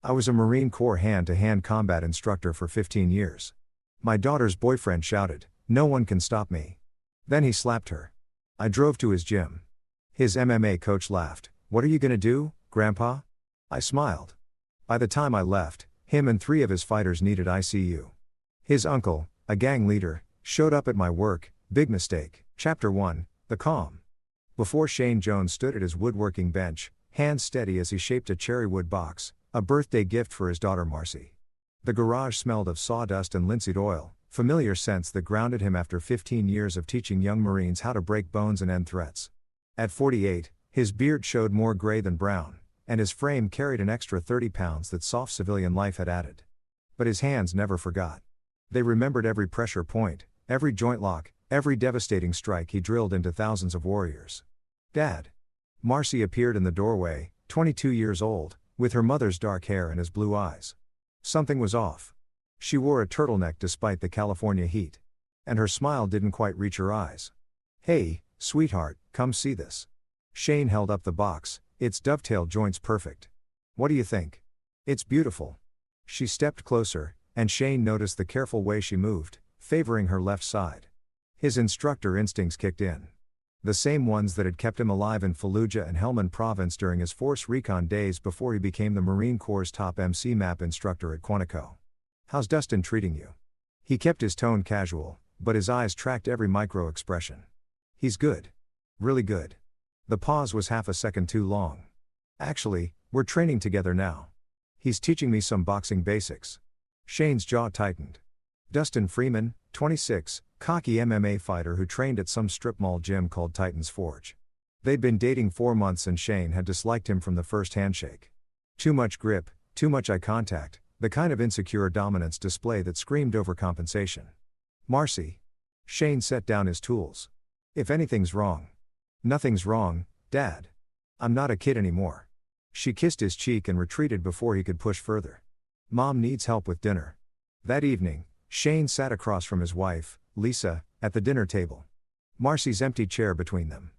I was a Marine Corps hand-to-hand combat instructor for 15 years. My daughter's boyfriend shouted, "No one can stop me." Then he slapped her. I drove to his gym. His MMA coach laughed. "What are you gonna do, Grandpa?" I smiled. By the time I left, him and 3 of his fighters needed ICU. His uncle, a gang leader, showed up at my work. Big mistake. Chapter 1, The Calm. Before Shane Jones stood at his woodworking bench, hands steady as he shaped a cherrywood box, a birthday gift for his daughter Marcy. The garage smelled of sawdust and linseed oil, familiar scents that grounded him after 15 years of teaching young Marines how to break bones and end threats. At 48, his beard showed more gray than brown, and his frame carried an extra 30 pounds that soft civilian life had added. But his hands never forgot. They remembered every pressure point, every joint lock, every devastating strike he drilled into thousands of warriors. "Dad." Marcy appeared in the doorway, 22 years old, with her mother's dark hair and his blue eyes. Something was off. She wore a turtleneck despite the California heat. And her smile didn't quite reach her eyes. "Hey, sweetheart, come see this." Shane held up the box, its dovetail joints perfect. "What do you think?" "It's beautiful." She stepped closer, and Shane noticed the careful way she moved, favoring her left side. His instructor instincts kicked in. The same ones that had kept him alive in Fallujah and Helmand Province during his force recon days before he became the Marine Corps' top MC map instructor at Quantico. "How's Dustin treating you?" He kept his tone casual, but his eyes tracked every micro-expression. "He's good. Really good." The pause was half a second too long. "Actually, we're training together now. He's teaching me some boxing basics." Shane's jaw tightened. Dustin Freeman, 26, cocky MMA fighter who trained at some strip mall gym called Titan's Forge. They'd been dating 4 months and Shane had disliked him from the first handshake. Too much grip, too much eye contact, the kind of insecure dominance display that screamed overcompensation. "Marcy." Shane set down his tools. "If anything's wrong." "Nothing's wrong, Dad. I'm not a kid anymore." She kissed his cheek and retreated before he could push further. "Mom needs help with dinner." That evening, Shane sat across from his wife, Lisa, at the dinner table. Marcy's empty chair between them.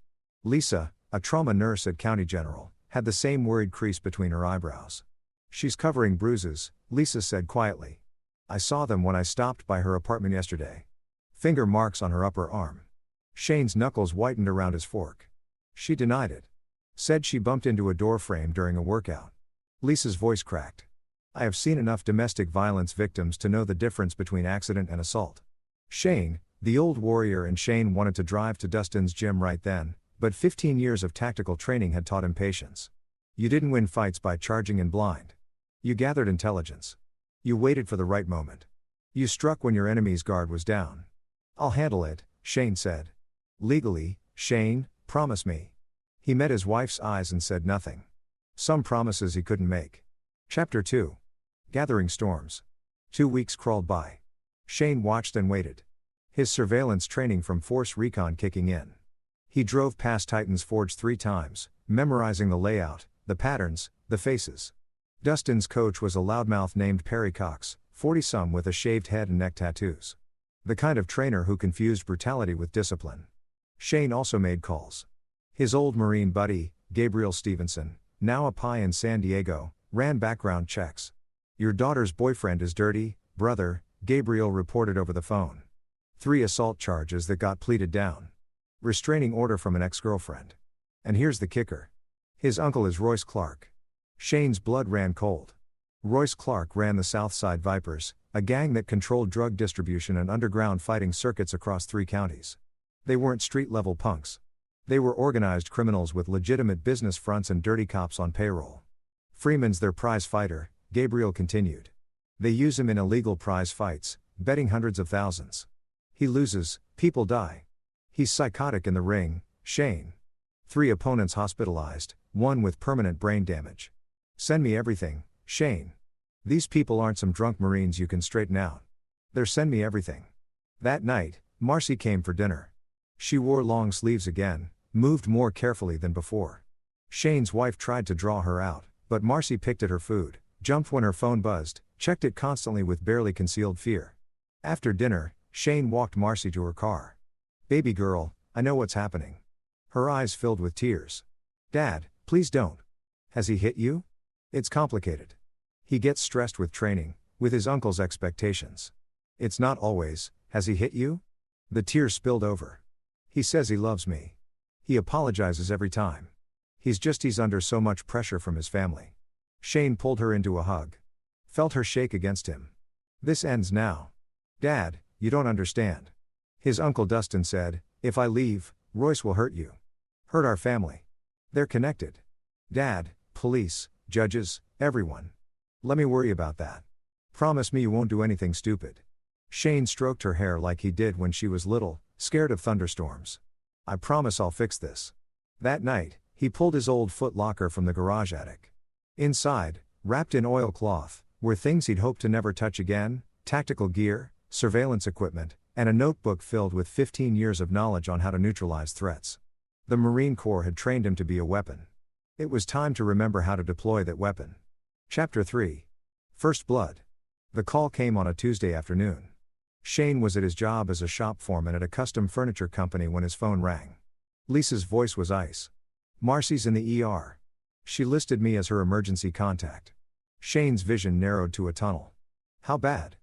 Lisa, a trauma nurse at County General, had the same worried crease between her eyebrows. "She's covering bruises," Lisa said quietly. "I saw them when I stopped by her apartment yesterday. Finger marks on her upper arm." Shane's knuckles whitened around his fork. "She denied it. Said she bumped into a door frame during a workout." Lisa's voice cracked. "I have seen enough domestic violence victims to know the difference between accident and assault." Shane, the old warrior and Shane wanted to drive to Dustin's gym right then, but 15 years of tactical training had taught him patience. You didn't win fights by charging in blind. You gathered intelligence. You waited for the right moment. You struck when your enemy's guard was down. "I'll handle it," Shane said. "Legally, Shane, promise me." He met his wife's eyes and said nothing. Some promises he couldn't make. Chapter 2. Gathering storms. 2 weeks crawled by. Shane watched and waited. His surveillance training from Force Recon kicking in. He drove past Titan's Forge 3 times, memorizing the layout, the patterns, the faces. Dustin's coach was a loudmouth named Perry Cox, 40-some with a shaved head and neck tattoos. The kind of trainer who confused brutality with discipline. Shane also made calls. His old Marine buddy, Gabriel Stevenson, now a PI in San Diego, ran background checks. "Your daughter's boyfriend is dirty, brother," Gabriel reported over the phone. 3 assault charges that got pleaded down. Restraining order from an ex-girlfriend. And here's the kicker. His uncle is Royce Clark. Shane's blood ran cold. Royce Clark ran the Southside Vipers, a gang that controlled drug distribution and underground fighting circuits across 3 counties. They weren't street-level punks. They were organized criminals with legitimate business fronts and dirty cops on payroll. "Freeman's their prize fighter," Gabriel continued. "They use him in illegal prize fights, betting hundreds of thousands. He loses, people die. He's psychotic in the ring, Shane. 3 opponents hospitalized, 1 with permanent brain damage. Send me everything, Shane. These people aren't some drunk Marines you can straighten out. They're send me everything." That night, Marcy came for dinner. She wore long sleeves again, moved more carefully than before. Shane's wife tried to draw her out, but Marcy picked at her food, jumped when her phone buzzed, checked it constantly with barely concealed fear. After dinner, Shane walked Marcy to her car. "Baby girl, I know what's happening." Her eyes filled with tears. "Dad, please don't. Has he hit you?" "It's complicated." He gets stressed with training, with his uncle's expectations. It's not always, has he hit you? The tears spilled over. He says he loves me. He apologizes every time. He's under so much pressure from his family. Shane pulled her into a hug. Felt her shake against him. This ends now. Dad, you don't understand. His uncle Dustin said, if I leave, Royce will hurt you. Hurt our family. They're connected. Dad, police, judges, everyone. Let me worry about that. Promise me you won't do anything stupid. Shane stroked her hair like he did when she was little, scared of thunderstorms. I promise I'll fix this. That night, he pulled his old Foot Locker from the garage attic. Inside, wrapped in oilcloth, were things he'd hoped to never touch again: tactical gear, surveillance equipment, and a notebook filled with 15 years of knowledge on how to neutralize threats. The Marine Corps had trained him to be a weapon. It was time to remember how to deploy that weapon. Chapter 3. First Blood. The call came on a Tuesday afternoon. Shane was at his job as a shop foreman at a custom furniture company when his phone rang. Lisa's voice was ice. Marcy's in the ER. She listed me as her emergency contact. Shane's vision narrowed to a tunnel. How bad?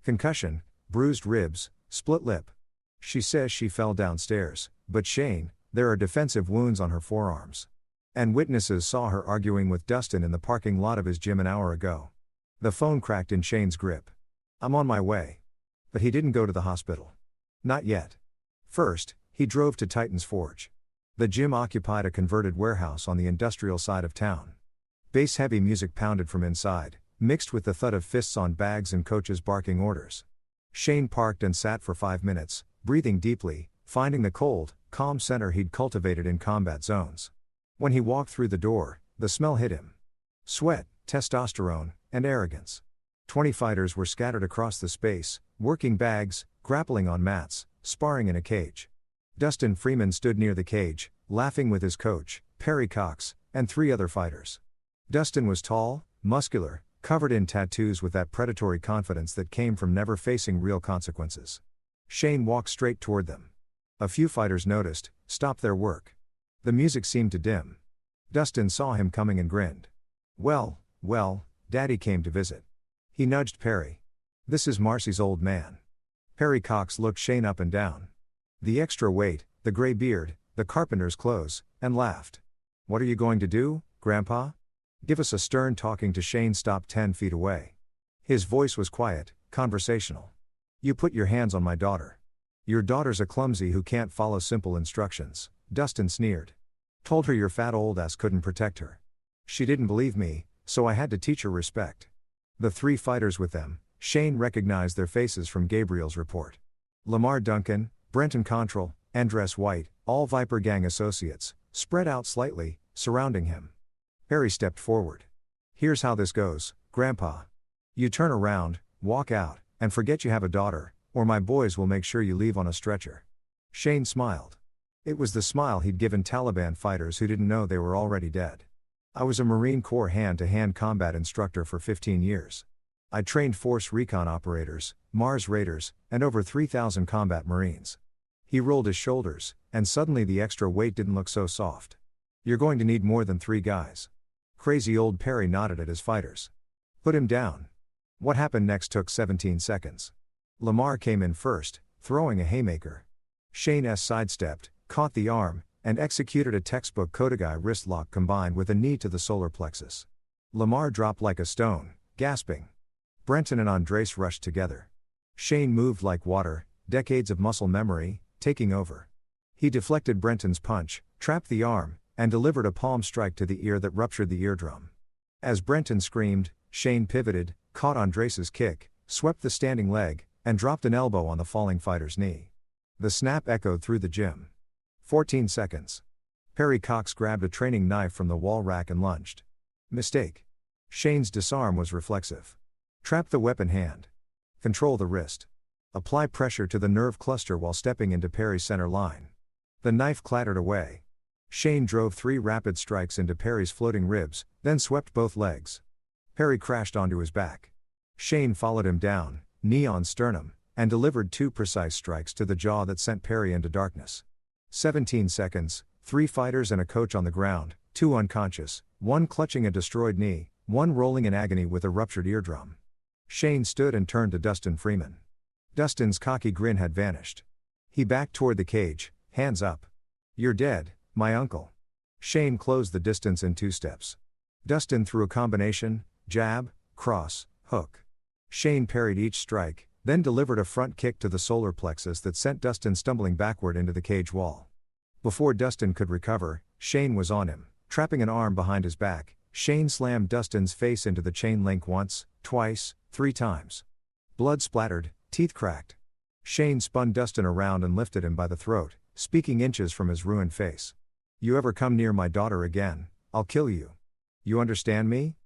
Concussion, bruised ribs, split lip. She says she fell downstairs, but Shane, there are defensive wounds on her forearms. And witnesses saw her arguing with Dustin in the parking lot of his gym an hour ago. The phone cracked in Shane's grip. I'm on my way. But he didn't go to the hospital. Not yet. First, he drove to Titan's Forge. The gym occupied a converted warehouse on the industrial side of town. Bass-heavy music pounded from inside, mixed with the thud of fists on bags and coaches barking orders. Shane parked and sat for 5 minutes, breathing deeply, finding the cold, calm center he'd cultivated in combat zones. When he walked through the door, the smell hit him. Sweat, testosterone, and arrogance. 20 fighters were scattered across the space, working bags, grappling on mats, sparring in a cage. Dustin Freeman stood near the cage, laughing with his coach, Perry Cox, and 3 other fighters. Dustin was tall, muscular, covered in tattoos with that predatory confidence that came from never facing real consequences. Shane walked straight toward them. A few fighters noticed, stopped their work. The music seemed to dim. Dustin saw him coming and grinned. Well, Daddy came to visit. He nudged Perry. This is Marcy's old man. Perry Cox looked Shane up and down. The extra weight, the gray beard, the carpenter's clothes, and laughed. What are you going to do, Grandpa? Give us a stern talking to. Shane stopped 10 feet away. His voice was quiet, conversational. You put your hands on my daughter. Your daughter's a clumsy who can't follow simple instructions, Dustin sneered. Told her your fat old ass couldn't protect her. She didn't believe me, so I had to teach her respect. The 3 fighters with them, Shane recognized their faces from Gabriel's report. Lamar Duncan, Brenton Control, Andres White, all Viper Gang associates, spread out slightly, surrounding him. Perry stepped forward. Here's how this goes, Grandpa. You turn around, walk out, and forget you have a daughter, or my boys will make sure you leave on a stretcher. Shane smiled. It was the smile he'd given Taliban fighters who didn't know they were already dead. I was a Marine Corps hand-to-hand combat instructor for 15 years. I trained Force Recon operators, Mars Raiders, and over 3,000 combat Marines. He rolled his shoulders, and suddenly the extra weight didn't look so soft. You're going to need more than 3 guys. Crazy old Perry nodded at his fighters. Put him down. What happened next took 17 seconds. Lamar came in first, throwing a haymaker. Shane S. sidestepped, caught the arm, and executed a textbook Kodagai wrist lock combined with a knee to the solar plexus. Lamar dropped like a stone, gasping. Brenton and Andres rushed together. Shane moved like water, decades of muscle memory, taking over. He deflected Brenton's punch, trapped the arm, and delivered a palm strike to the ear that ruptured the eardrum. As Brenton screamed, Shane pivoted, caught Andres's kick, swept the standing leg, and dropped an elbow on the falling fighter's knee. The snap echoed through the gym. 14 seconds. Perry Cox grabbed a training knife from the wall rack and lunged. Mistake. Shane's disarm was reflexive. Trap the weapon hand. Control the wrist. Apply pressure to the nerve cluster while stepping into Perry's center line. The knife clattered away. Shane drove 3 rapid strikes into Perry's floating ribs, then swept both legs. Perry crashed onto his back. Shane followed him down, knee on sternum, and delivered 2 precise strikes to the jaw that sent Perry into darkness. 17 seconds, 3 fighters and a coach on the ground, 2 unconscious, 1 clutching a destroyed knee, one rolling in agony with a ruptured eardrum. Shane stood and turned to Dustin Freeman. Dustin's cocky grin had vanished. He backed toward the cage, hands up. "You're dead, my uncle." Shane closed the distance in 2 steps. Dustin threw a combination, jab, cross, hook. Shane parried each strike, then delivered a front kick to the solar plexus that sent Dustin stumbling backward into the cage wall. Before Dustin could recover, Shane was on him, trapping an arm behind his back. Shane slammed Dustin's face into the chain link once, twice, 3 times. Blood splattered, teeth cracked. Shane spun Dustin around and lifted him by the throat, speaking inches from his ruined face. "You ever come near my daughter again, I'll kill you. You understand me?"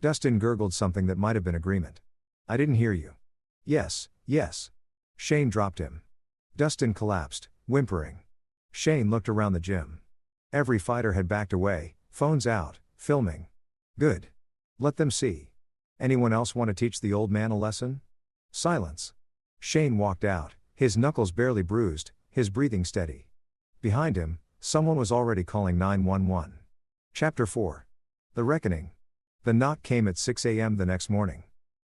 Dustin gurgled something that might have been agreement. "I didn't hear you." "Yes, yes." Shane dropped him. Dustin collapsed, whimpering. Shane looked around the gym. Every fighter had backed away, phones out, filming. Good. Let them see. Anyone else want to teach the old man a lesson? Silence. Shane walked out, his knuckles barely bruised, his breathing steady. Behind him, someone was already calling 911. Chapter 4. The Reckoning. The knock came at 6 a.m. the next morning.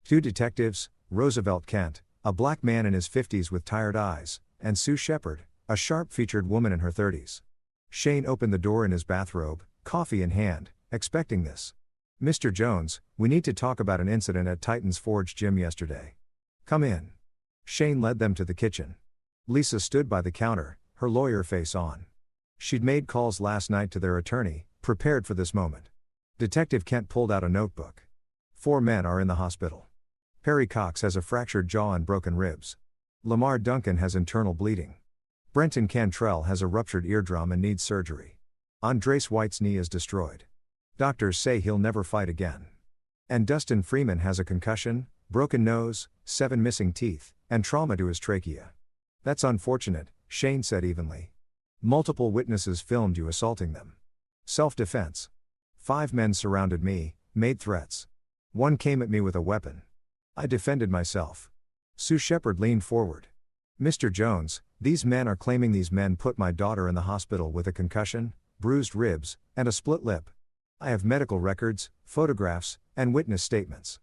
2 detectives, Roosevelt Kent, a black man in his 50s with tired eyes, and Sue Shepard, a sharp-featured woman in her 30s. Shane opened the door in his bathrobe, coffee in hand, expecting this. "Mr. Jones, we need to talk about an incident at Titan's Forge gym yesterday." "Come in." Shane led them to the kitchen. Lisa stood by the counter, her lawyer face on. She'd made calls last night to their attorney, prepared for this moment. Detective Kent pulled out a notebook. 4 men are in the hospital. Perry Cox has a fractured jaw and broken ribs. Lamar Duncan has internal bleeding. Brenton Cantrell has a ruptured eardrum and needs surgery. Andres White's knee is destroyed. Doctors say he'll never fight again. And Dustin Freeman has a concussion, broken nose, 7 missing teeth, and trauma to his trachea. "That's unfortunate," Shane said evenly. "Multiple witnesses filmed you assaulting them." "Self-defense. 5 men surrounded me, made threats. 1 came at me with a weapon. I defended myself." Sue Shepard leaned forward. "Mr. Jones, these men are claiming these men put my daughter in the hospital with a concussion, bruised ribs, and a split lip. I have medical records, photographs, and witness statements.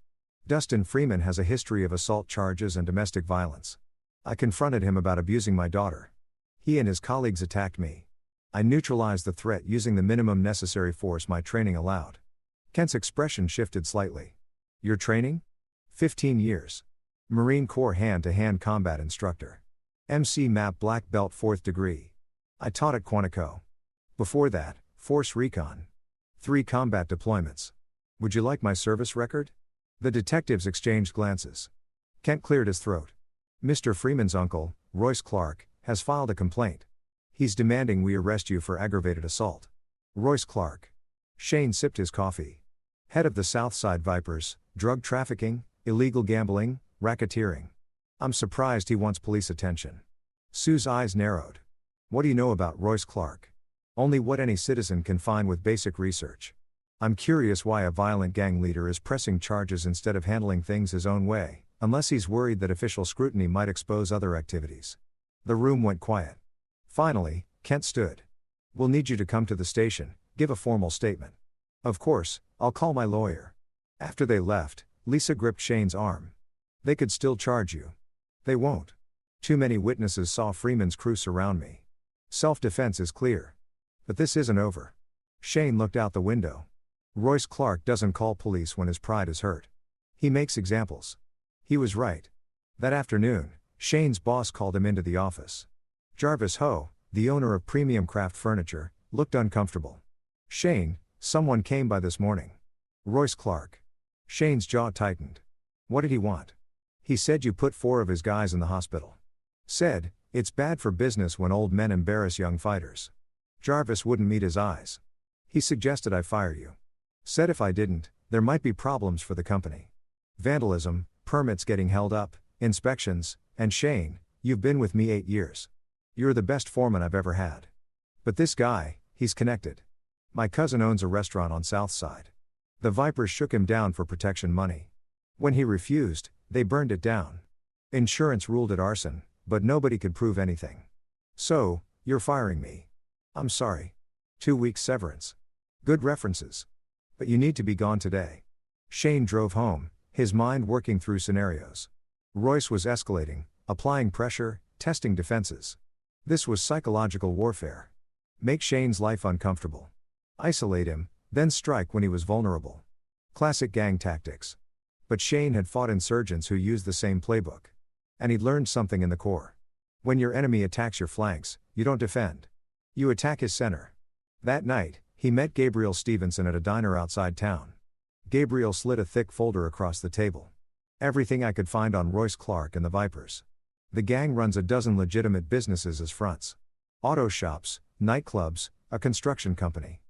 Dustin Freeman has a history of assault charges and domestic violence. I confronted him about abusing my daughter. He and his colleagues attacked me. I neutralized the threat using the minimum necessary force my training allowed." Kent's expression shifted slightly. "Your training?" 15 years. Marine Corps hand-to-hand combat instructor. MC MAP black belt 4th degree. I taught at Quantico. Before that, Force Recon. 3 combat deployments. Would you like my service record? The detectives exchanged glances. Kent cleared his throat. "Mr. Freeman's uncle, Royce Clark, has filed a complaint. He's demanding we arrest you for aggravated assault." Royce Clark. Shane sipped his coffee. Head of the Southside Vipers, drug trafficking, illegal gambling, racketeering. I'm surprised he wants police attention. Sue's eyes narrowed. "What do you know about Royce Clark?" "Only what any citizen can find with basic research. I'm curious why a violent gang leader is pressing charges instead of handling things his own way, unless he's worried that official scrutiny might expose other activities." The room went quiet. Finally, Kent stood. "We'll need you to come to the station, give a formal statement." "Of course, I'll call my lawyer." After they left, Lisa gripped Shane's arm. "They could still charge you." "They won't. Too many witnesses saw Freeman's crew surround me. Self-defense is clear. But this isn't over." Shane looked out the window. Royce Clark doesn't call police when his pride is hurt. He makes examples. He was right. That afternoon, Shane's boss called him into the office. Jarvis Ho, the owner of Premium Craft Furniture, looked uncomfortable. "Shane, someone came by this morning." "Royce Clark." Shane's jaw tightened. "What did he want?" "He said you put 4 of his guys in the hospital. Said, it's bad for business when old men embarrass young fighters." Jarvis wouldn't meet his eyes. "He suggested I fire you. Said if I didn't, there might be problems for the company. Vandalism, permits getting held up, inspections, and Shane, you've been with me 8 years. You're the best foreman I've ever had. But this guy, he's connected. My cousin owns a restaurant on South Side. The Vipers shook him down for protection money. When he refused, they burned it down. Insurance ruled it arson, but nobody could prove anything. So, you're firing me. I'm sorry. 2 weeks severance. Good references. But you need to be gone today." Shane drove home, his mind working through scenarios. Royce was escalating, applying pressure, testing defenses. This was psychological warfare. Make Shane's life uncomfortable. Isolate him, then strike when he was vulnerable. Classic gang tactics. But Shane had fought insurgents who used the same playbook. And he'd learned something in the core. When your enemy attacks your flanks, you don't defend. You attack his center. That night, he met Gabriel Stevenson at a diner outside town. Gabriel slid a thick folder across the table. Everything I could find on Royce Clark and the Vipers. The gang runs a dozen legitimate businesses as fronts. Auto shops, nightclubs, a construction company.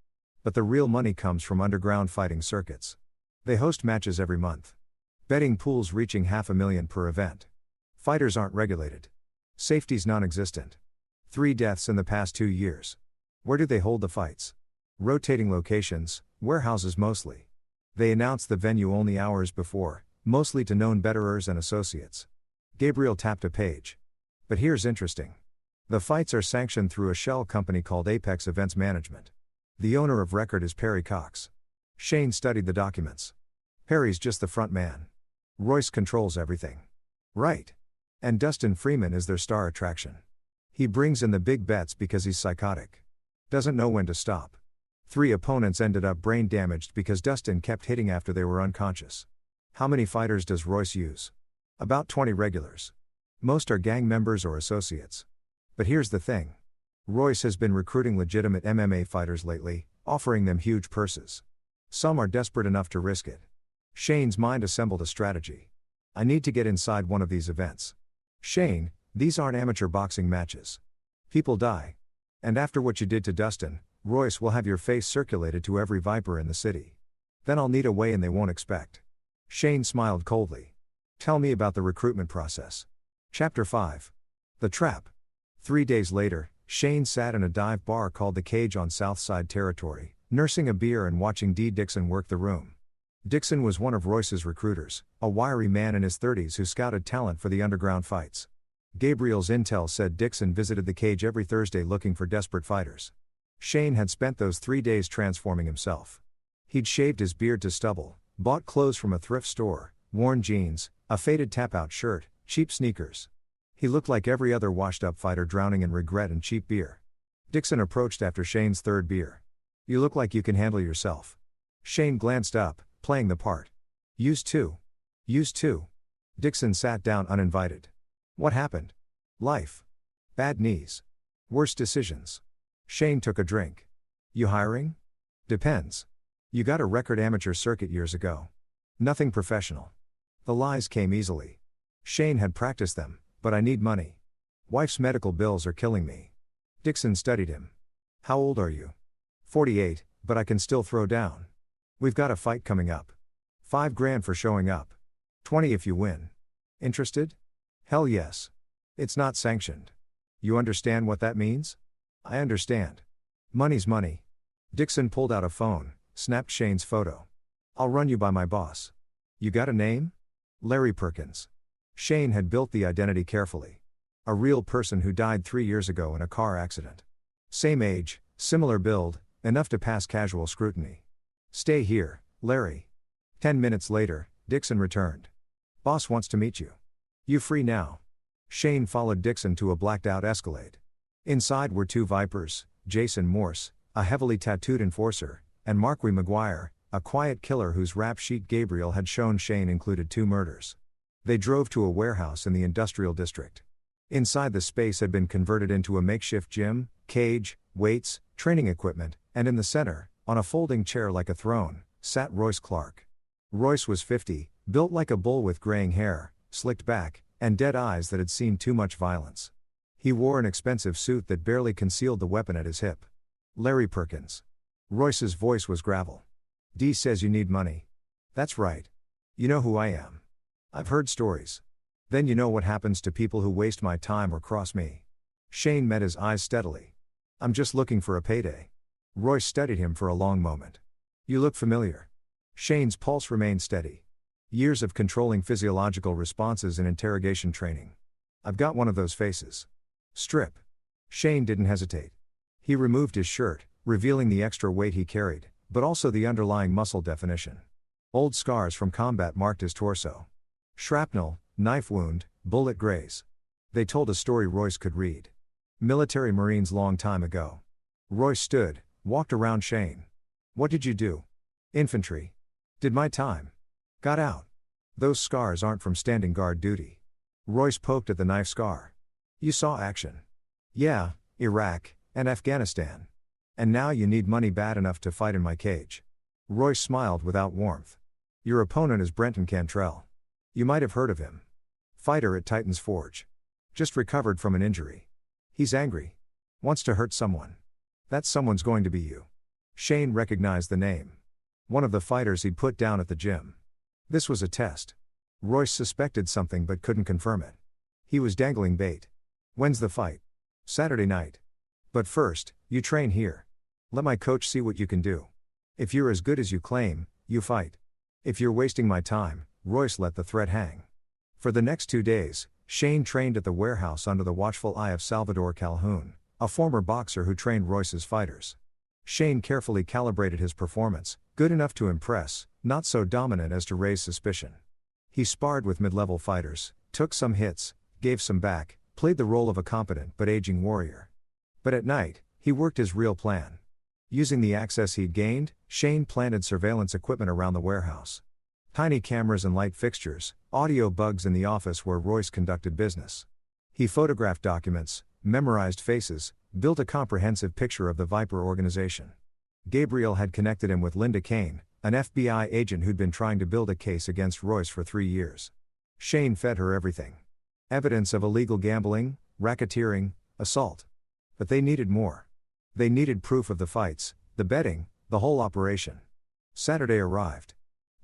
But the real money comes from underground fighting circuits. They host matches every month. Betting pools reaching $500,000 per event. Fighters aren't regulated. Safety's non-existent. 3 deaths in the past 2 years. Where do they hold the fights? Rotating locations, warehouses mostly. They announce the venue only hours before, mostly to known betterers and associates. Gabriel tapped a page. But here's interesting. The fights are sanctioned through a shell company called Apex Events Management. The owner of record is Perry Cox. Shane studied the documents. Perry's just the front man. Royce controls everything. Right. And Dustin Freeman is their star attraction. He brings in the big bets because he's psychotic. Doesn't know when to stop. 3 opponents ended up brain damaged because Dustin kept hitting after they were unconscious. How many fighters does Royce use? About 20 regulars. Most are gang members or associates. But here's the thing. Royce has been recruiting legitimate MMA fighters lately, offering them huge purses. Some are desperate enough to risk it. Shane's mind assembled a strategy. I need to get inside one of these events. Shane, these aren't amateur boxing matches. People die. And after what you did to Dustin, Royce will have your face circulated to every Viper in the city. Then I'll need a way and they won't expect. Shane smiled coldly. Tell me about the recruitment process. Chapter 5. The Trap. 3 days later, Shane sat in a dive bar called The Cage on Southside Territory, nursing a beer and watching D. Dixon work the room. Dixon was one of Royce's recruiters, a wiry man in his 30s who scouted talent for the underground fights. Gabriel's intel said Dixon visited The Cage every Thursday looking for desperate fighters. Shane had spent those 3 days transforming himself. He'd shaved his beard to stubble, bought clothes from a thrift store, worn jeans, a faded tap-out shirt, cheap sneakers. He looked like every other washed-up fighter drowning in regret and cheap beer. Dixon approached after Shane's 3rd beer. You look like you can handle yourself. Shane glanced up, playing the part. Used to. Dixon sat down uninvited. What happened? Life. Bad knees. Worse decisions. Shane took a drink. You hiring? Depends. You got a record amateur circuit years ago. Nothing professional. The lies came easily. Shane had practiced them, but I need money. Wife's medical bills are killing me. Dixon studied him. How old are you? 48, but I can still throw down. We've got a fight coming up. $5,000 for showing up. 20 if you win. Interested? Hell yes. It's not sanctioned. You understand what that means? I understand. Money's money. Dixon pulled out a phone, snapped Shane's photo. I'll run you by my boss. You got a name? Larry Perkins. Shane had built the identity carefully. A real person who died 3 years ago in a car accident. Same age, similar build, enough to pass casual scrutiny. Stay here, Larry. 10 minutes later, Dixon returned. Boss wants to meet you. You free now? Shane followed Dixon to a blacked-out Escalade. Inside were 2 Vipers, Jason Morse, a heavily tattooed enforcer, and Marquis McGuire, a quiet killer whose rap sheet Gabriel had shown Shane included 2 murders. They drove to a warehouse in the industrial district. Inside, the space had been converted into a makeshift gym, cage, weights, training equipment, and in the center, on a folding chair like a throne, sat Royce Clark. Royce was 50, built like a bull with graying hair, slicked back, and dead eyes that had seen too much violence. He wore an expensive suit that barely concealed the weapon at his hip. Larry Perkins. Royce's voice was gravel. D says you need money. That's right. You know who I am. I've heard stories. Then you know what happens to people who waste my time or cross me. Shane met his eyes steadily. I'm just looking for a payday. Royce studied him for a long moment. You look familiar. Shane's pulse remained steady. Years of controlling physiological responses in interrogation training. I've got one of those faces. Strip. Shane didn't hesitate. He removed his shirt, revealing the extra weight he carried, but also the underlying muscle definition. Old scars from combat marked his torso. Shrapnel, knife wound, bullet graze. They told a story Royce could read. Military Marines long time ago. Royce stood, walked around Shane. What did you do? Infantry. Did my time. Got out. Those scars aren't from standing guard duty. Royce poked at the knife scar. You saw action. Yeah, Iraq, and Afghanistan. And now you need money bad enough to fight in my cage. Royce smiled without warmth. Your opponent is Brenton Cantrell. You might have heard of him. Fighter at Titan's Forge. Just recovered from an injury. He's angry. Wants to hurt someone. That someone's going to be you. Shane recognized the name. One of the fighters he'd put down at the gym. This was a test. Royce suspected something but couldn't confirm it. He was dangling bait. When's the fight? Saturday night. But first, you train here. Let my coach see what you can do. If you're as good as you claim, you fight. If you're wasting my time, Royce let the threat hang. For the next 2 days, Shane trained at the warehouse under the watchful eye of Salvador Calhoun, a former boxer who trained Royce's fighters. Shane carefully calibrated his performance, good enough to impress, not so dominant as to raise suspicion. He sparred with mid-level fighters, took some hits, gave some back, played the role of a competent but aging warrior. But at night, he worked his real plan. Using the access he'd gained, Shane planted surveillance equipment around the warehouse. Tiny cameras and light fixtures, audio bugs in the office where Royce conducted business. He photographed documents, memorized faces, built a comprehensive picture of the Viper organization. Gabriel had connected him with Linda Kane, an FBI agent who'd been trying to build a case against Royce for 3 years. Shane fed her everything. Evidence of illegal gambling, racketeering, assault. But they needed more. They needed proof of the fights, the betting, the whole operation. Saturday arrived.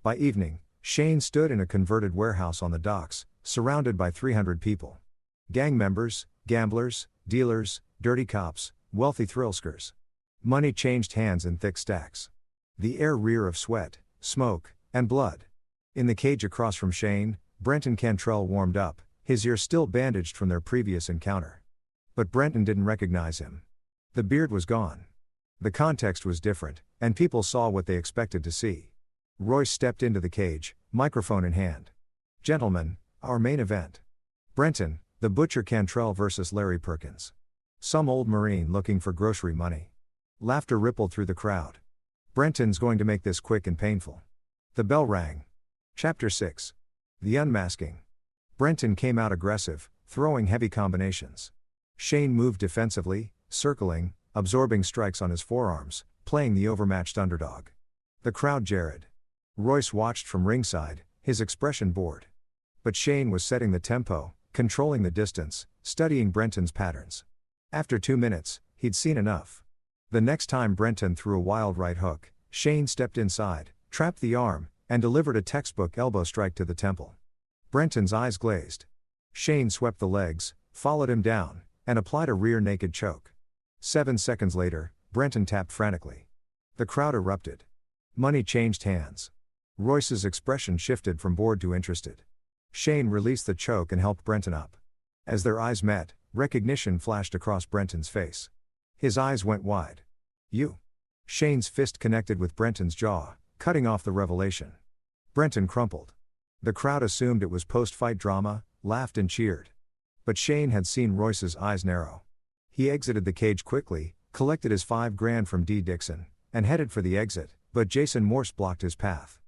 By evening, Shane stood in a converted warehouse on the docks, surrounded by 300 people. Gang members, gamblers, dealers, dirty cops, wealthy thrillskers. Money changed hands in thick stacks. The air reeked of sweat, smoke, and blood. In the cage across from Shane, Brenton Cantrell warmed up, his ears still bandaged from their previous encounter. But Brenton didn't recognize him. The beard was gone. The context was different, and people saw what they expected to see. Royce stepped into the cage, microphone in hand. Gentlemen, our main event. Brenton, the Butcher Cantrell versus Larry Perkins. Some old Marine looking for grocery money. Laughter rippled through the crowd. Brenton's going to make this quick and painful. The bell rang. Chapter 6. The Unmasking. Brenton came out aggressive, throwing heavy combinations. Shane moved defensively, circling, absorbing strikes on his forearms, playing the overmatched underdog. The crowd jeered. Royce watched from ringside, his expression bored. But Shane was setting the tempo, controlling the distance, studying Brenton's patterns. After 2 minutes, he'd seen enough. The next time Brenton threw a wild right hook, Shane stepped inside, trapped the arm, and delivered a textbook elbow strike to the temple. Brenton's eyes glazed. Shane swept the legs, followed him down, and applied a rear naked choke. 7 seconds later, Brenton tapped frantically. The crowd erupted. Money changed hands. Royce's expression shifted from bored to interested. Shane released the choke and helped Brenton up. As their eyes met, recognition flashed across Brenton's face. His eyes went wide. You. Shane's fist connected with Brenton's jaw, cutting off the revelation. Brenton crumpled. The crowd assumed it was post-fight drama, laughed and cheered. But Shane had seen Royce's eyes narrow. He exited the cage quickly, collected his $5,000 from D. Dixon, and headed for the exit, but Jason Morse blocked his path.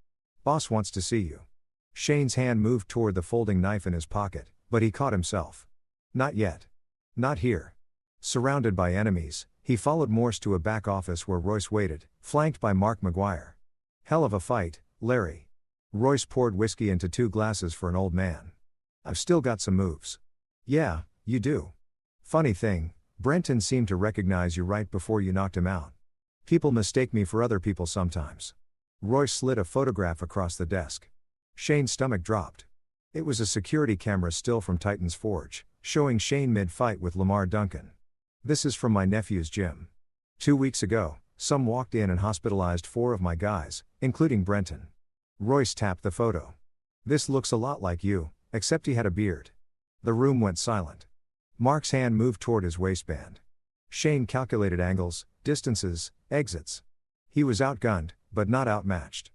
Boss wants to see you. Shane's hand moved toward the folding knife in his pocket, but he caught himself. Not yet. Not here. Surrounded by enemies, he followed Morse to a back office where Royce waited, flanked by Mark McGuire. Hell of a fight, Larry. Royce poured whiskey into 2 glasses for an old man. I've still got some moves. Yeah, you do. Funny thing, Brenton seemed to recognize you right before you knocked him out. People mistake me for other people sometimes. Royce slid a photograph across the desk. Shane's stomach dropped. It was a security camera still from Titan's Forge, showing Shane mid-fight with Lamar Duncan. This is from my nephew's gym. 2 weeks ago, some walked in and hospitalized 4 of my guys, including Brenton. Royce tapped the photo. This looks a lot like you, except he had a beard. The room went silent. Mark's hand moved toward his waistband. Shane calculated angles, distances, exits. He was outgunned, but not outmatched.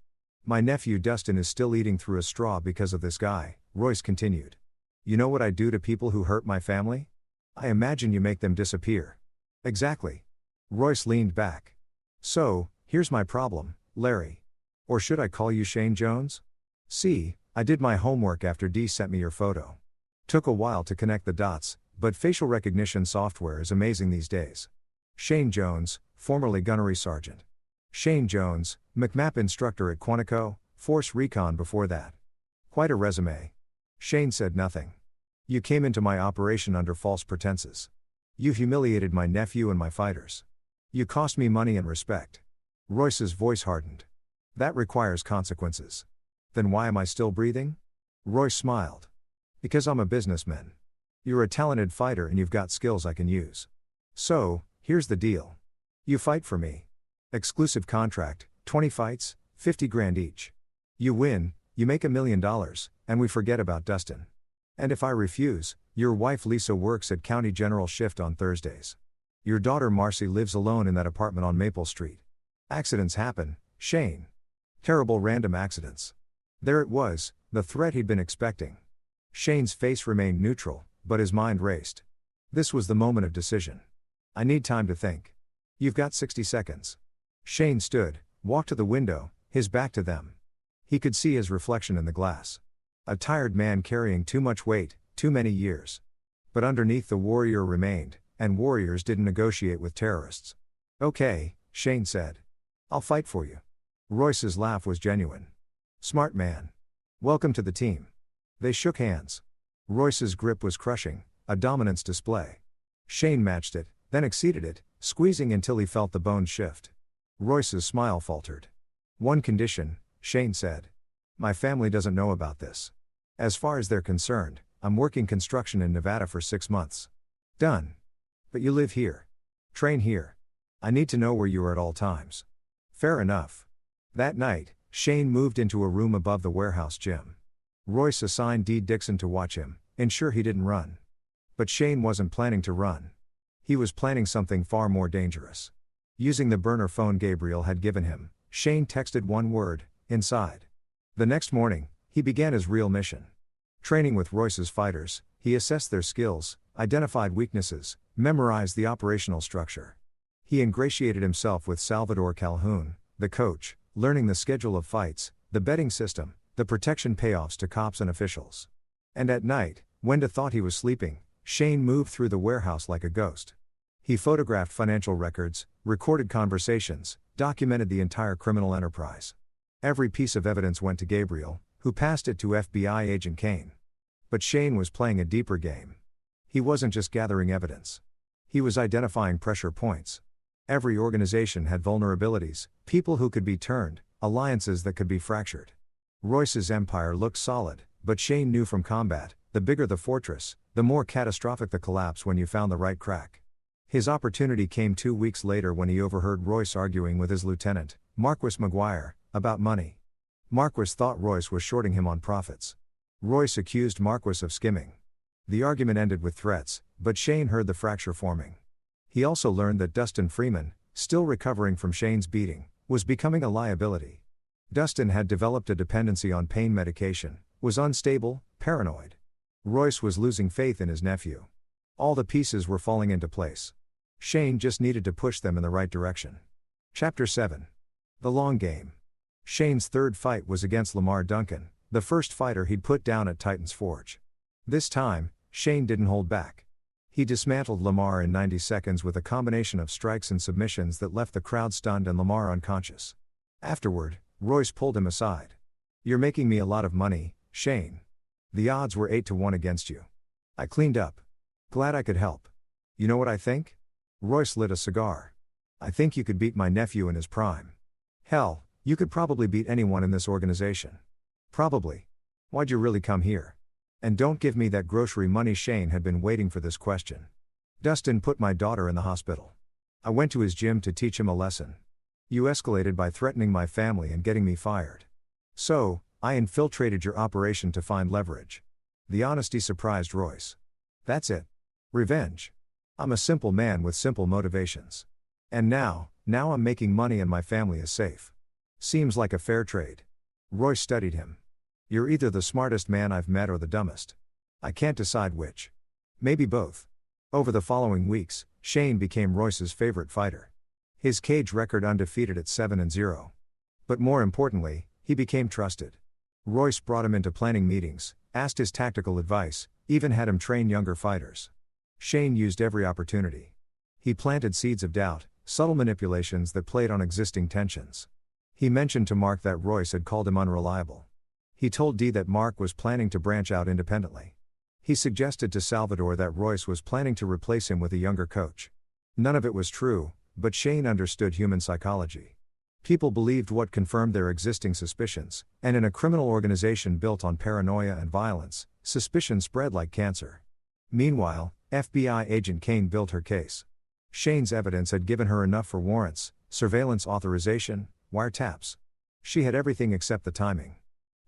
My nephew Dustin is still eating through a straw because of this guy, Royce continued. You know what I do to people who hurt my family? I imagine you make them disappear. Exactly. Royce leaned back. So, here's my problem, Larry. Or should I call you Shane Jones? See, I did my homework after Dee sent me your photo. Took a while to connect the dots, but facial recognition software is amazing these days. Shane Jones, formerly gunnery sergeant. Shane Jones, McMap instructor at Quantico, Force Recon before that. Quite a resume. Shane said nothing. You came into my operation under false pretenses. You humiliated my nephew and my fighters. You cost me money and respect. Royce's voice hardened. That requires consequences. Then why am I still breathing? Royce smiled. Because I'm a businessman. You're a talented fighter and you've got skills I can use. So, here's the deal. You fight for me. Exclusive contract, 20 fights, 50 grand each. You win, you make $1 million, and we forget about Dustin. And if I refuse, your wife Lisa works at County General shift on Thursdays. Your daughter Marcy lives alone in that apartment on Maple Street. Accidents happen, Shane. Terrible random accidents. There it was, the threat he'd been expecting. Shane's face remained neutral, but his mind raced. This was the moment of decision. I need time to think. You've got 60 seconds. Shane stood, walked to the window, his back to them. He could see his reflection in the glass. A tired man carrying too much weight, too many years. But underneath the warrior remained, and warriors didn't negotiate with terrorists. Okay, Shane said. I'll fight for you. Royce's laugh was genuine. Smart man. Welcome to the team. They shook hands. Royce's grip was crushing, a dominance display. Shane matched it, then exceeded it, squeezing until he felt the bones shift. Royce's smile faltered. One condition, Shane said. My family doesn't know about this. As far as they're concerned, I'm working construction in Nevada for 6 months. Done. But you live here. Train here. I need to know where you are at all times. Fair enough. That night, Shane moved into a room above the warehouse gym. Royce assigned Dee Dixon to watch him, ensure he didn't run. But Shane wasn't planning to run. He was planning something far more dangerous. Using the burner phone Gabriel had given him, Shane texted one word, inside. The next morning, he began his real mission. Training with Royce's fighters, he assessed their skills, identified weaknesses, memorized the operational structure. He ingratiated himself with Salvador Calhoun, the coach, learning the schedule of fights, the betting system, the protection payoffs to cops and officials. And at night, when Wenda thought he was sleeping, Shane moved through the warehouse like a ghost. He photographed financial records, recorded conversations, documented the entire criminal enterprise. Every piece of evidence went to Gabriel, who passed it to FBI agent Kane. But Shane was playing a deeper game. He wasn't just gathering evidence. He was identifying pressure points. Every organization had vulnerabilities, people who could be turned, alliances that could be fractured. Royce's empire looked solid, but Shane knew from combat, the bigger the fortress, the more catastrophic the collapse when you found the right crack. His opportunity came 2 weeks later when he overheard Royce arguing with his lieutenant, Marquis McGuire, about money. Marquis thought Royce was shorting him on profits. Royce accused Marquis of skimming. The argument ended with threats, but Shane heard the fracture forming. He also learned that Dustin Freeman, still recovering from Shane's beating, was becoming a liability. Dustin had developed a dependency on pain medication, was unstable, paranoid. Royce was losing faith in his nephew. All the pieces were falling into place. Shane just needed to push them in the right direction. Chapter 7. The Long Game. Shane's third fight was against Lamar Duncan, the first fighter he'd put down at Titan's Forge. This time, Shane didn't hold back. He dismantled Lamar in 90 seconds with a combination of strikes and submissions that left the crowd stunned and Lamar unconscious. Afterward, Royce pulled him aside. You're making me a lot of money, Shane. The odds were 8-1 against you. I cleaned up. Glad I could help. You know what I think? Royce lit a cigar. I think you could beat my nephew in his prime. Hell, you could probably beat anyone in this organization. Probably. Why'd you really come here? And don't give me that grocery money. Shane had been waiting for this question. Dustin put my daughter in the hospital. I went to his gym to teach him a lesson. You escalated by threatening my family and getting me fired. So, I infiltrated your operation to find leverage. The honesty surprised Royce. That's it. Revenge. I'm a simple man with simple motivations. And now I'm making money and my family is safe. Seems like a fair trade. Royce studied him. You're either the smartest man I've met or the dumbest. I can't decide which. Maybe both. Over the following weeks, Shane became Royce's favorite fighter. His cage record undefeated at 7-0. But more importantly, he became trusted. Royce brought him into planning meetings, asked his tactical advice, even had him train younger fighters. Shane used every opportunity. He planted seeds of doubt, subtle manipulations that played on existing tensions. He mentioned to Mark that Royce had called him unreliable. He told Dee that Mark was planning to branch out independently. He suggested to Salvador that Royce was planning to replace him with a younger coach. None of it was true, but Shane understood human psychology. People believed what confirmed their existing suspicions, and in a criminal organization built on paranoia and violence, suspicion spread like cancer. Meanwhile, FBI agent Kane built her case. Shane's evidence had given her enough for warrants, surveillance authorization, wiretaps. She had everything except the timing.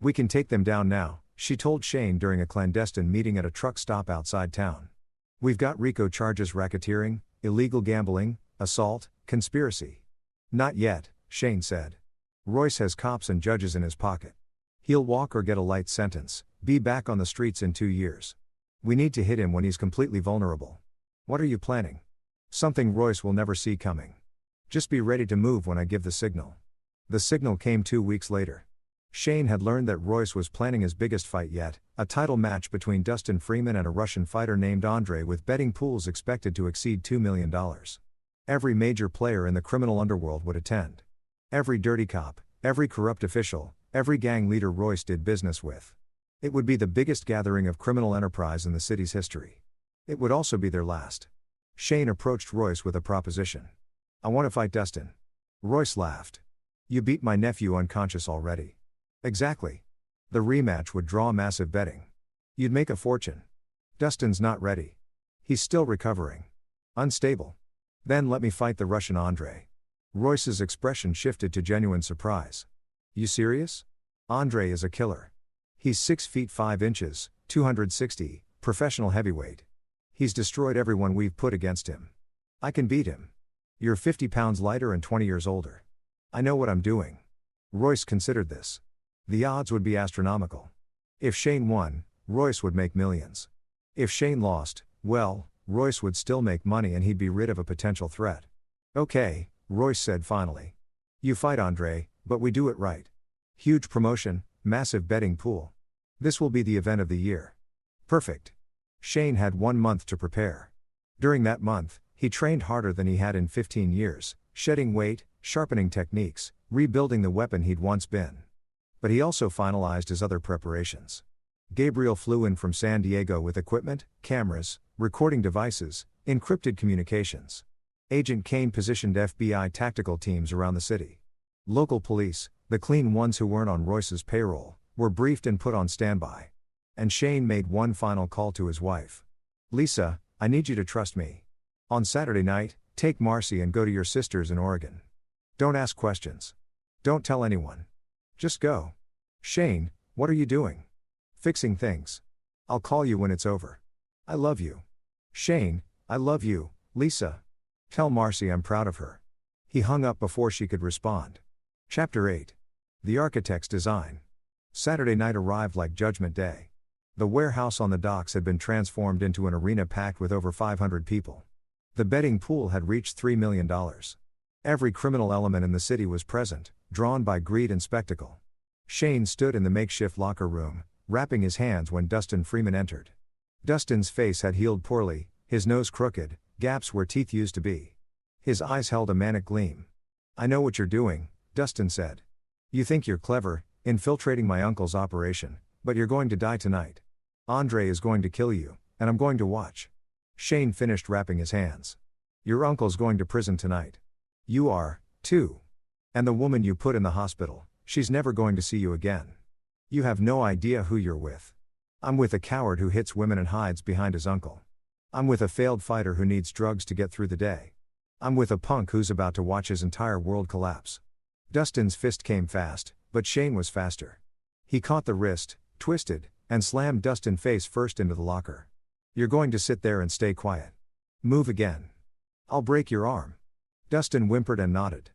"We can take them down now," she told Shane during a clandestine meeting at a truck stop outside town. "We've got RICO charges: racketeering, illegal gambling, assault, conspiracy." "Not yet," Shane said. "Royce has cops and judges in his pocket. He'll walk or get a light sentence, be back on the streets in 2 years. We need to hit him when he's completely vulnerable." "What are you planning?" "Something Royce will never see coming. Just be ready to move when I give the signal." The signal came 2 weeks later. Shane had learned that Royce was planning his biggest fight yet, a title match between Dustin Freeman and a Russian fighter named Andre, with betting pools expected to exceed $2 million. Every major player in the criminal underworld would attend. Every dirty cop, every corrupt official, every gang leader Royce did business with. It would be the biggest gathering of criminal enterprise in the city's history. It would also be their last. Shane approached Royce with a proposition. "I want to fight Dustin." Royce laughed. "You beat my nephew unconscious already." "Exactly. The rematch would draw massive betting. You'd make a fortune." "Dustin's not ready. He's still recovering. Unstable." "Then let me fight the Russian Andre." Royce's expression shifted to genuine surprise. "You serious? Andre is a killer. He's 6 feet 5 inches, 260, professional heavyweight. He's destroyed everyone we've put against him. I can beat him. You're 50 pounds lighter and 20 years older. I know what I'm doing." Royce considered this. The odds would be astronomical. If Shane won, Royce would make millions. If Shane lost, well, Royce would still make money and he'd be rid of a potential threat. "Okay," Royce said finally. "You fight Andre, but we do it right. Huge promotion, massive betting pool. This will be the event of the year." "Perfect." Shane had 1 month to prepare. During that month, he trained harder than he had in 15 years, shedding weight, sharpening techniques, rebuilding the weapon he'd once been. But he also finalized his other preparations. Gabriel flew in from San Diego with equipment, cameras, recording devices, encrypted communications. Agent Kane positioned FBI tactical teams around the city. Local police, the clean ones who weren't on Royce's payroll, were briefed and put on standby. And Shane made one final call to his wife. "Lisa, I need you to trust me. On Saturday night, take Marcy and go to your sister's in Oregon. Don't ask questions. Don't tell anyone. Just go." "Shane, what are you doing?" "Fixing things. I'll call you when it's over. I love you." "Shane, I love you, Lisa. Tell Marcy I'm proud of her." He hung up before she could respond. Chapter 8. The Architect's Design. Saturday night arrived like Judgment Day. The warehouse on the docks had been transformed into an arena packed with over 500 people. The betting pool had reached $3 million. Every criminal element in the city was present, drawn by greed and spectacle. Shane stood in the makeshift locker room, wrapping his hands when Dustin Freeman entered. Dustin's face had healed poorly, his nose crooked, gaps where teeth used to be. His eyes held a manic gleam. "I know what you're doing," Dustin said. "You think you're clever, infiltrating my uncle's operation, but you're going to die tonight. Andre is going to kill you, and I'm going to watch." Shane finished wrapping his hands. "Your uncle's going to prison tonight. You are, too. And the woman you put in the hospital, she's never going to see you again. You have no idea who you're with. I'm with a coward who hits women and hides behind his uncle. I'm with a failed fighter who needs drugs to get through the day. I'm with a punk who's about to watch his entire world collapse." Dustin's fist came fast, but Shane was faster. He caught the wrist, twisted, and slammed Dustin face first into the locker. "You're going to sit there and stay quiet. Move again. I'll break your arm." Dustin whimpered and nodded.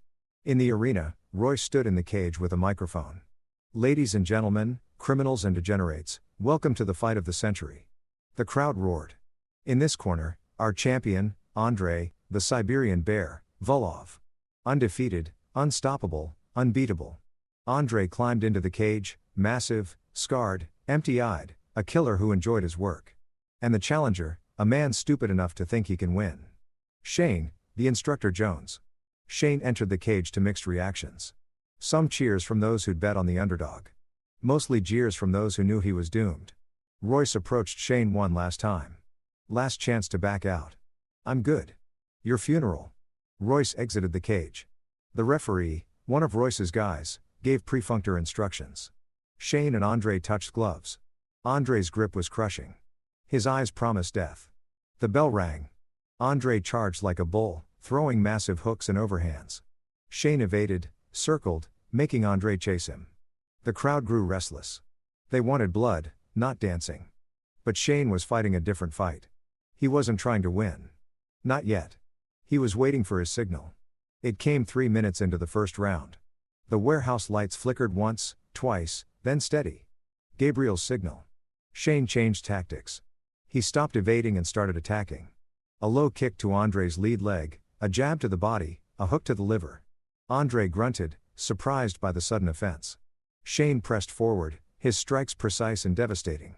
In the arena, Royce stood in the cage with a microphone. Ladies and gentlemen, criminals and degenerates, welcome to the fight of the century. The crowd roared. In this corner, our champion, Andrei, the Siberian bear, Volov. Undefeated, unstoppable, unbeatable. Andrei climbed into the cage, massive, scarred, empty-eyed, a killer who enjoyed his work. And the challenger, a man stupid enough to think he can win. Shane, the instructor Jones. Shane entered the cage to mixed reactions. Some cheers from those who'd bet on the underdog. Mostly jeers from those who knew he was doomed. Royce approached Shane one last time. Last chance to back out. I'm good. Your funeral. Royce exited the cage. The referee, one of Royce's guys, gave perfunctory instructions. Shane and Andrei touched gloves. Andrei's grip was crushing. His eyes promised death. The bell rang. Andrei charged like a bull, throwing massive hooks and overhands. Shane evaded, circled, making Andrei chase him. The crowd grew restless. They wanted blood, not dancing. But Shane was fighting a different fight. He wasn't trying to win. Not yet. He was waiting for his signal. It came 3 minutes into the first round. The warehouse lights flickered once, twice, then steady. Gabriel's signal. Shane changed tactics. He stopped evading and started attacking. A low kick to Andrei's lead leg, a jab to the body, a hook to the liver. Andrei grunted, surprised by the sudden offense. Shane pressed forward, his strikes precise and devastating.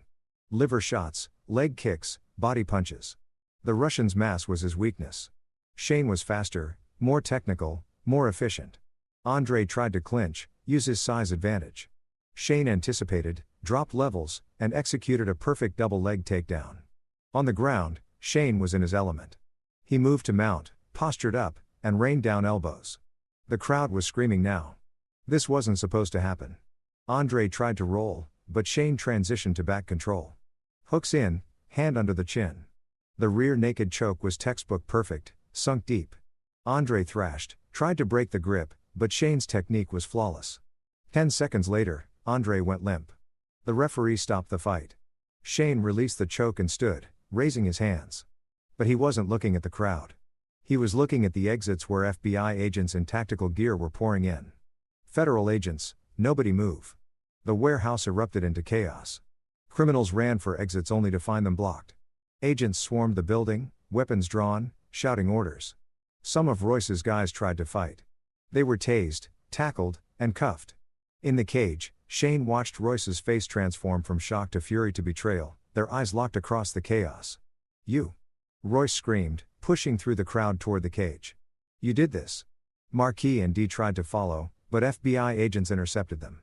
Liver shots, leg kicks, body punches. The Russian's mass was his weakness. Shane was faster, more technical, more efficient. Andrei tried to clinch, use his size advantage. Shane anticipated, dropped levels, and executed a perfect double leg takedown. On the ground, Shane was in his element. He moved to mount, postured up, and rained down elbows. The crowd was screaming now. This wasn't supposed to happen. Andrei tried to roll, but Shane transitioned to back control. Hooks in, hand under the chin. The rear naked choke was textbook perfect, sunk deep. Andrei thrashed, tried to break the grip, but Shane's technique was flawless. 10 seconds later, Andrei went limp. The referee stopped the fight. Shane released the choke and stood, raising his hands. But he wasn't looking at the crowd. He was looking at the exits where FBI agents in tactical gear were pouring in. Federal agents, nobody move. The warehouse erupted into chaos. Criminals ran for exits only to find them blocked. Agents swarmed the building, weapons drawn, shouting orders. Some of Royce's guys tried to fight. They were tased, tackled, and cuffed. In the cage, Shane watched Royce's face transform from shock to fury to betrayal, their eyes locked across the chaos. You! Royce screamed, pushing through the crowd toward the cage. You did this. Marquis and Dee tried to follow, but FBI agents intercepted them.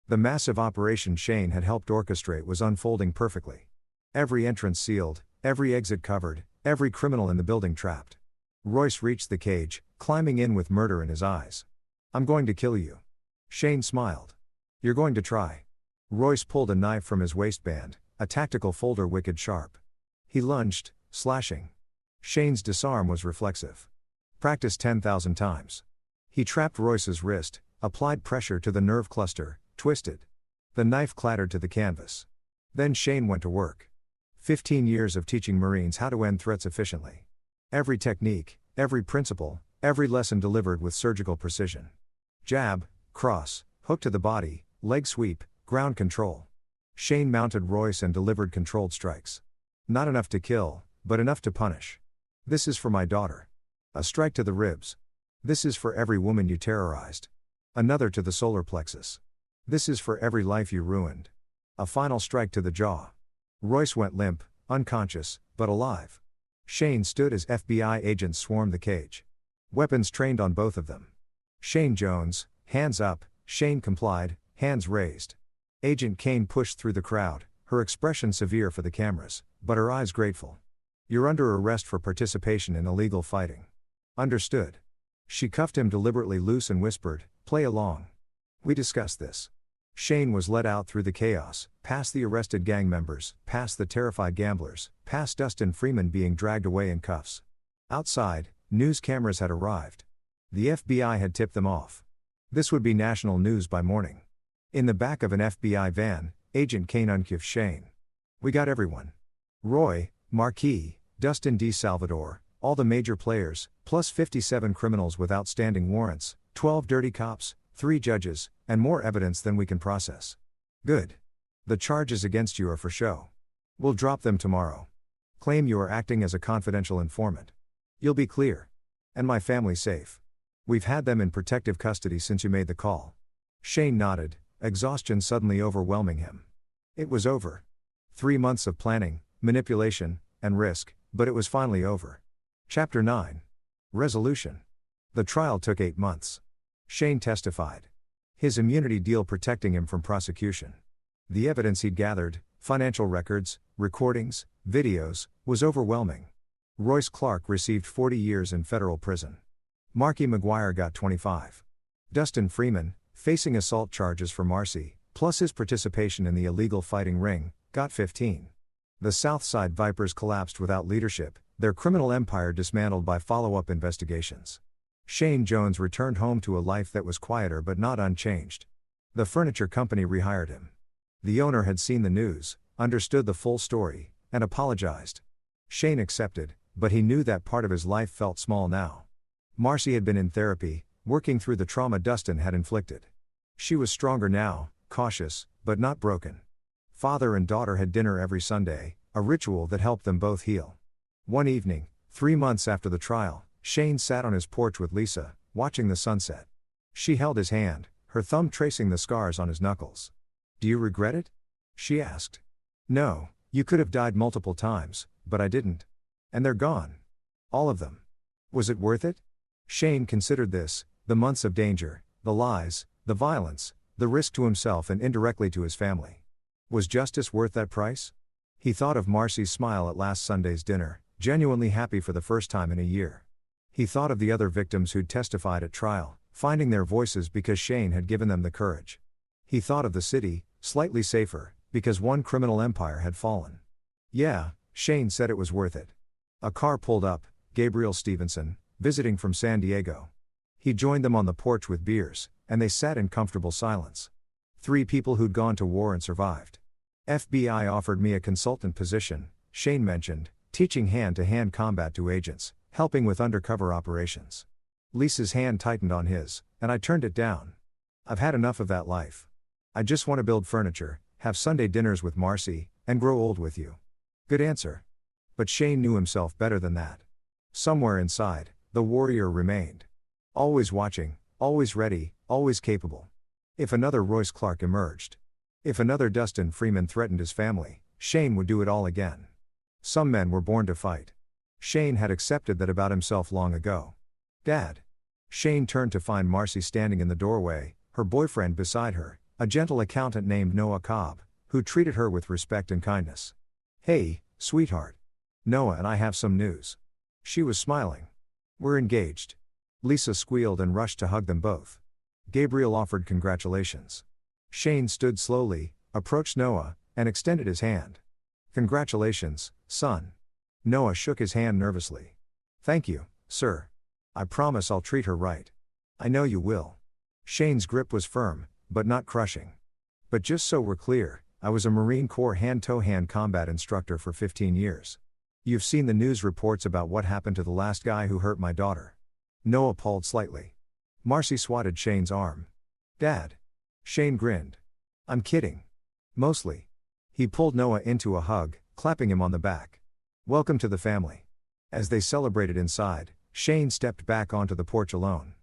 The massive operation Shane had helped orchestrate was unfolding perfectly. Every entrance sealed, every exit covered, every criminal in the building trapped. Royce reached the cage, climbing in with murder in his eyes. I'm going to kill you. Shane smiled. You're going to try. Royce pulled a knife from his waistband, a tactical folder wicked sharp. He lunged, slashing. Shane's disarm was reflexive. Practiced 10,000 times. He trapped Royce's wrist, applied pressure to the nerve cluster, twisted. The knife clattered to the canvas. Then Shane went to work. 15 years of teaching Marines how to end threats efficiently. Every technique, every principle, every lesson delivered with surgical precision. Jab, cross, hook to the body, leg sweep, ground control. Shane mounted Royce and delivered controlled strikes. Not enough to kill, but enough to punish. This is for my daughter. A strike to the ribs. This is for every woman you terrorized. Another to the solar plexus. This is for every life you ruined. A final strike to the jaw. Royce went limp, unconscious, but alive. Shane stood as FBI agents swarmed the cage. Weapons trained on both of them. Shane Jones, hands up. Shane complied, hands raised. Agent Kane pushed through the crowd, her expression severe for the cameras, but her eyes grateful. You're under arrest for participation in illegal fighting. Understood. She cuffed him deliberately loose and whispered, play along. We discussed this. Shane was led out through the chaos, past the arrested gang members, past the terrified gamblers, past Dustin Freeman being dragged away in cuffs. Outside, news cameras had arrived. The FBI had tipped them off. This would be national news by morning. In the back of an FBI van, Agent Kane uncuffed Shane. We got everyone. Roy, Marquis, Dustin D. Salvador, all the major players, plus 57 criminals with outstanding warrants, 12 dirty cops, 3 judges, and more evidence than we can process. Good. The charges against you are for show. We'll drop them tomorrow. Claim you are acting as a confidential informant. You'll be clear. And my family safe. We've had them in protective custody since you made the call. Shane nodded, exhaustion suddenly overwhelming him. It was over. 3 months of planning, manipulation, and risk, but it was finally over. Chapter 9. Resolution. The trial took 8 months. Shane testified. His immunity deal protecting him from prosecution. The evidence he'd gathered, financial records, recordings, videos, was overwhelming. Royce Clark received 40 years in federal prison. Marky McGuire got 25. Dustin Freeman, facing assault charges for Marcy, plus his participation in the illegal fighting ring, got 15. The Southside Vipers collapsed without leadership, their criminal empire dismantled by follow-up investigations. Shane Jones returned home to a life that was quieter but not unchanged. The furniture company rehired him. The owner had seen the news, understood the full story, and apologized. Shane accepted, but he knew that part of his life felt small now. Marcy had been in therapy, working through the trauma Dustin had inflicted. She was stronger now, cautious, but not broken. Father and daughter had dinner every Sunday, a ritual that helped them both heal. One evening, 3 months after the trial, Shane sat on his porch with Lisa, watching the sunset. She held his hand, her thumb tracing the scars on his knuckles. "Do you regret it?" she asked. "No, you could have died multiple times, but I didn't. And they're gone. All of them. Was it worth it?" Shane considered this, the months of danger, the lies, the violence, the risk to himself and indirectly to his family. Was justice worth that price? He thought of Marcy's smile at last Sunday's dinner, genuinely happy for the first time in a year. He thought of the other victims who'd testified at trial, finding their voices because Shane had given them the courage. He thought of the city, slightly safer, because one criminal empire had fallen. Yeah, Shane said it was worth it. A car pulled up, Gabriel Stevenson, visiting from San Diego. He joined them on the porch with beers, and they sat in comfortable silence. 3 people who'd gone to war and survived. FBI offered me a consultant position, Shane mentioned, teaching hand-to-hand combat to agents, helping with undercover operations. Lisa's hand tightened on his, and I turned it down. I've had enough of that life. I just want to build furniture, have Sunday dinners with Marcy, and grow old with you. Good answer. But Shane knew himself better than that. Somewhere inside, the warrior remained. Always watching, always ready, always capable. If another Royce Clark emerged, if another Dustin Freeman threatened his family, Shane would do it all again. Some men were born to fight. Shane had accepted that about himself long ago. Dad. Shane turned to find Marcy standing in the doorway, her boyfriend beside her, a gentle accountant named Noah Cobb, who treated her with respect and kindness. "Hey, sweetheart. Noah and I have some news." She was smiling. "We're engaged." Lisa squealed and rushed to hug them both. Gabriel offered congratulations. Shane stood slowly, approached Noah, and extended his hand. "Congratulations, son." Noah shook his hand nervously. "Thank you, sir. I promise I'll treat her right." "I know you will." Shane's grip was firm, but not crushing. "But just so we're clear, I was a Marine Corps hand-to-hand combat instructor for 15 years. You've seen the news reports about what happened to the last guy who hurt my daughter." Noah paused slightly. Marcy swatted Shane's arm. "Dad." Shane grinned. "I'm kidding. Mostly." He pulled Noah into a hug, clapping him on the back. "Welcome to the family." As they celebrated inside, Shane stepped back onto the porch alone.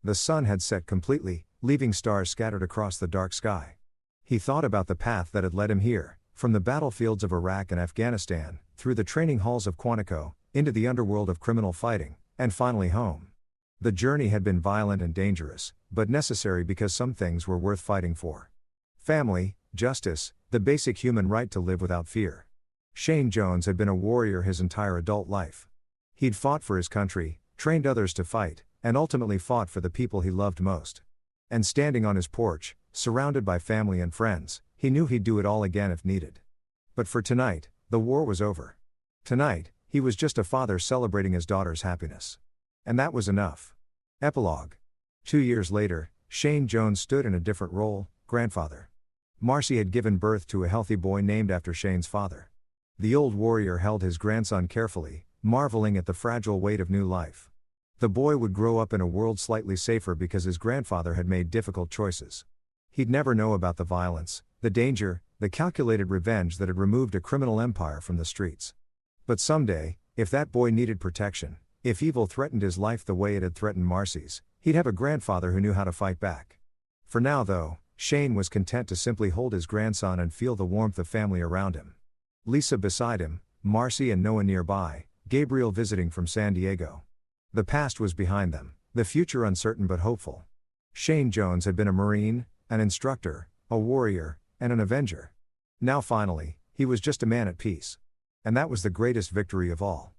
The sun had set completely, leaving stars scattered across the dark sky. He thought about the path that had led him here, from the battlefields of Iraq and Afghanistan, through the training halls of Quantico, into the underworld of criminal fighting, and finally home. The journey had been violent and dangerous, but necessary because some things were worth fighting for. Family, justice, the basic human right to live without fear. Shane Jones had been a warrior his entire adult life. He'd fought for his country, trained others to fight, and ultimately fought for the people he loved most. And standing on his porch, surrounded by family and friends, he knew he'd do it all again if needed. But for tonight, the war was over. Tonight, he was just a father celebrating his daughter's happiness. And that was enough. Epilogue. 2 years later, Shane Jones stood in a different role, grandfather. Marcy had given birth to a healthy boy named after Shane's father. The old warrior held his grandson carefully, marveling at the fragile weight of new life. The boy would grow up in a world slightly safer because his grandfather had made difficult choices. He'd never know about the violence, the danger, the calculated revenge that had removed a criminal empire from the streets. But someday, if that boy needed protection, if evil threatened his life the way it had threatened Marcy's, he'd have a grandfather who knew how to fight back. For now though, Shane was content to simply hold his grandson and feel the warmth of family around him. Lisa beside him, Marcy and Noah nearby, Gabriel visiting from San Diego. The past was behind them, the future uncertain but hopeful. Shane Jones had been a Marine, an instructor, a warrior, and an avenger. Now finally, he was just a man at peace. And that was the greatest victory of all.